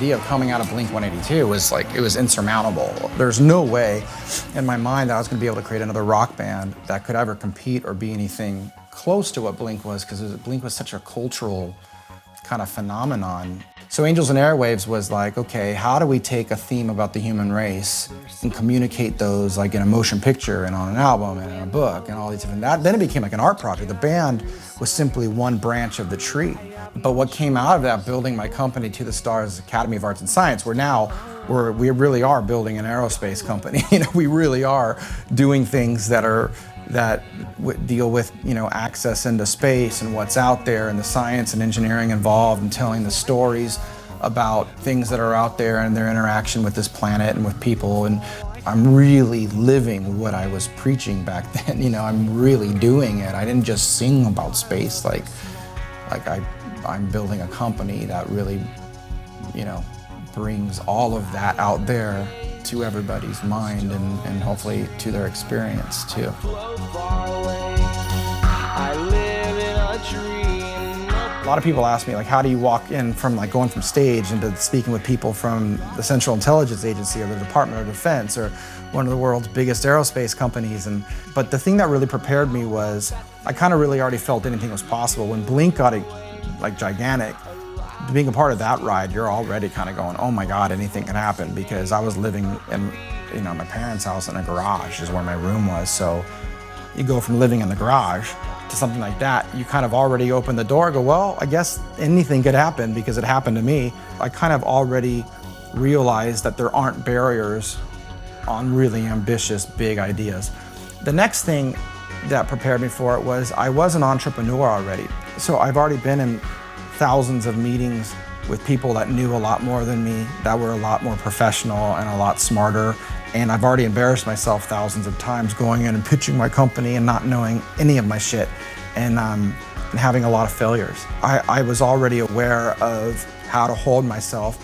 idea of coming out of Blink-182 was like, it was insurmountable. There's no way in my mind that I was gonna be able to create another rock band that could ever compete or be anything close to what Blink was, because Blink was such a cultural kind of phenomenon. So Angels and Airwaves was like, okay, how do we take a theme about the human race and communicate those like in a motion picture and on an album and in a book and all these different, then it became like an art project. The band was simply one branch of the tree. But what came out of that, building my company To the Stars Academy of Arts and Science, we really are building an aerospace company. We really are doing things that deal with, access into space and what's out there and the science and engineering involved, and telling the stories about things that are out there and their interaction with this planet and with people. And I'm really living what I was preaching back then. I'm really doing it. I didn't just sing about space. I'm building a company that really, brings all of that out there to everybody's mind and hopefully to their experience too. A lot of people ask me, like, how do you walk in from going from stage into speaking with people from the Central Intelligence Agency or the Department of Defense or one of the world's biggest aerospace companies? But the thing that really prepared me was I kind of really already felt anything was possible. When Blink got gigantic, being a part of that ride, you're already kind of going, oh my God, anything can happen, because I was living in my parents' house in a garage is where my room was. So you go from living in the garage to something like that, you kind of already open the door and go, well, I guess anything could happen because it happened to me. I kind of already realized that there aren't barriers on really ambitious, big ideas. The next thing that prepared me for it was I was an entrepreneur already. So I've already been in thousands of meetings with people that knew a lot more than me, that were a lot more professional and a lot smarter. And I've already embarrassed myself thousands of times going in and pitching my company and not knowing any of my shit and having a lot of failures. I was already aware of how to hold myself,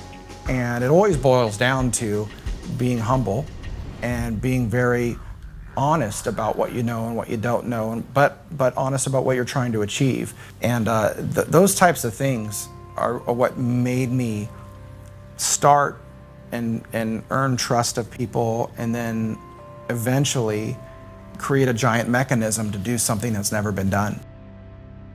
and it always boils down to being humble and being very honest about what you know and what you don't know, but honest about what you're trying to achieve. And those types of things are what made me start and earn trust of people, and then eventually create a giant mechanism to do something that's never been done.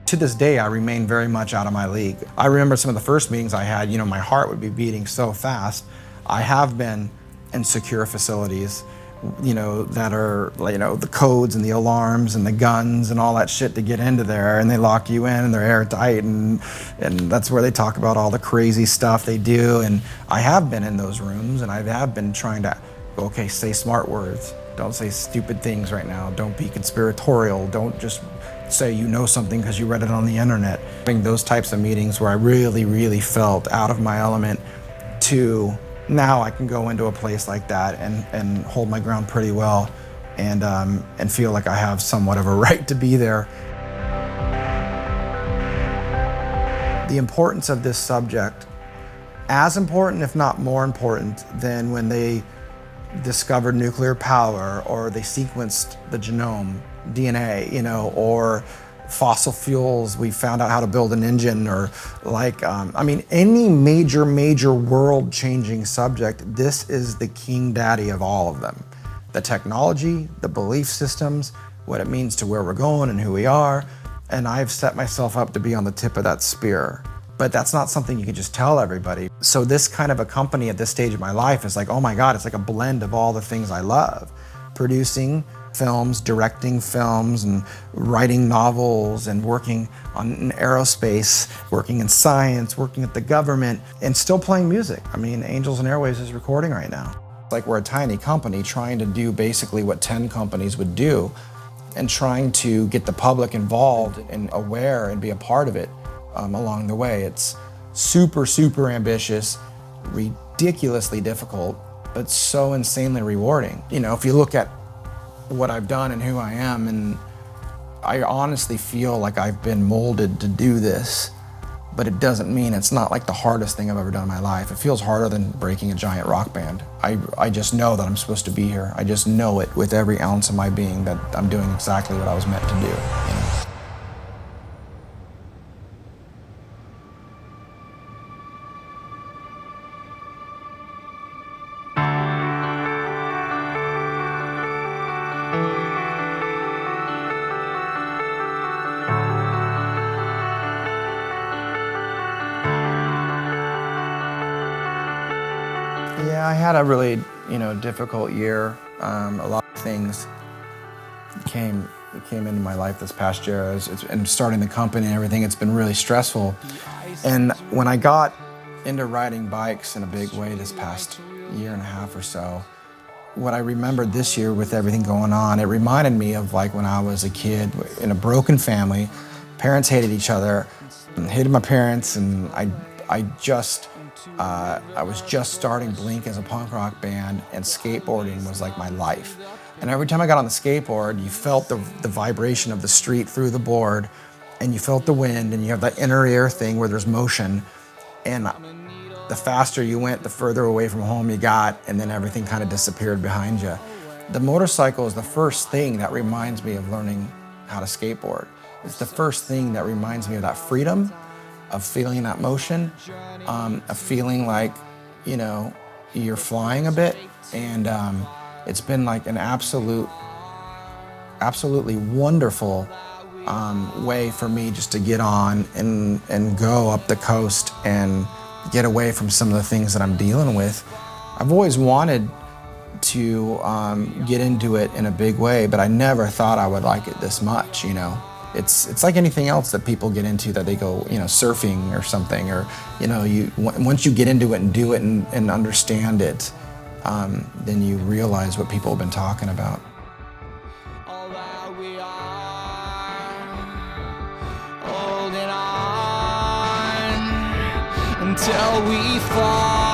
To this day, I remain very much out of my league. I remember some of the first meetings I had, my heart would be beating so fast. I have been in secure facilities, that are, the codes and the alarms and the guns and all that shit to get into there, and they lock you in and they're airtight, and that's where they talk about all the crazy stuff they do. And I have been in those rooms, and I have been trying to, okay, say smart words. Don't say stupid things right now. Don't be conspiratorial. Don't just say you know something because you read it on the internet. Having those types of meetings where I really, really felt out of my element, to now I can go into a place like that and hold my ground pretty well, and feel like I have somewhat of a right to be there. The importance of this subject, as important if not more important than when they discovered nuclear power or they sequenced the genome, DNA, or fossil fuels, we found out how to build an engine, or any major world-changing subject, this is the king daddy of all of them. The technology, the belief systems, what it means to where we're going and who we are, and I've set myself up to be on the tip of that spear. But that's not something you can just tell everybody. So this kind of a company at this stage of my life is like, oh my God, it's like a blend of all the things I love. Producing films, directing films, and writing novels, and working on aerospace, working in science, working at the government, and still playing music. Angels and Airwaves is recording right now. Like, we're a tiny company trying to do basically what 10 companies would do, and trying to get the public involved and aware and be a part of it along the way. It's super, super ambitious, ridiculously difficult, but so insanely rewarding. If you look at what I've done and who I am, and I honestly feel like I've been molded to do this, but it doesn't mean it's not like the hardest thing I've ever done in my life. It feels harder than breaking a giant rock band. I just know that I'm supposed to be here. I just know it with every ounce of my being that I'm doing exactly what I was meant to do. had a really, difficult year. A lot of things came into my life this past year. And starting the company and everything, it's been really stressful. And when I got into riding bikes in a big way this past year and a half or so, what I remembered this year with everything going on, it reminded me of like when I was a kid in a broken family. Parents hated each other, hated my parents, and I was just starting Blink as a punk rock band, and skateboarding was like my life. And every time I got on the skateboard, you felt the vibration of the street through the board, and you felt the wind, and you have that inner ear thing where there's motion. And the faster you went, the further away from home you got, and then everything kind of disappeared behind you. The motorcycle is the first thing that reminds me of learning how to skateboard. It's the first thing that reminds me of that freedom, of feeling that motion, of feeling like, you're flying a bit. And it's been like an absolutely wonderful way for me just to get on and go up the coast and get away from some of the things that I'm dealing with. I've always wanted to get into it in a big way, but I never thought I would like it this much, It's like anything else that people get into, that they go, surfing or something, or, once you get into it and do it and understand it, then you realize what people have been talking about. All that we are, holding on until we fall.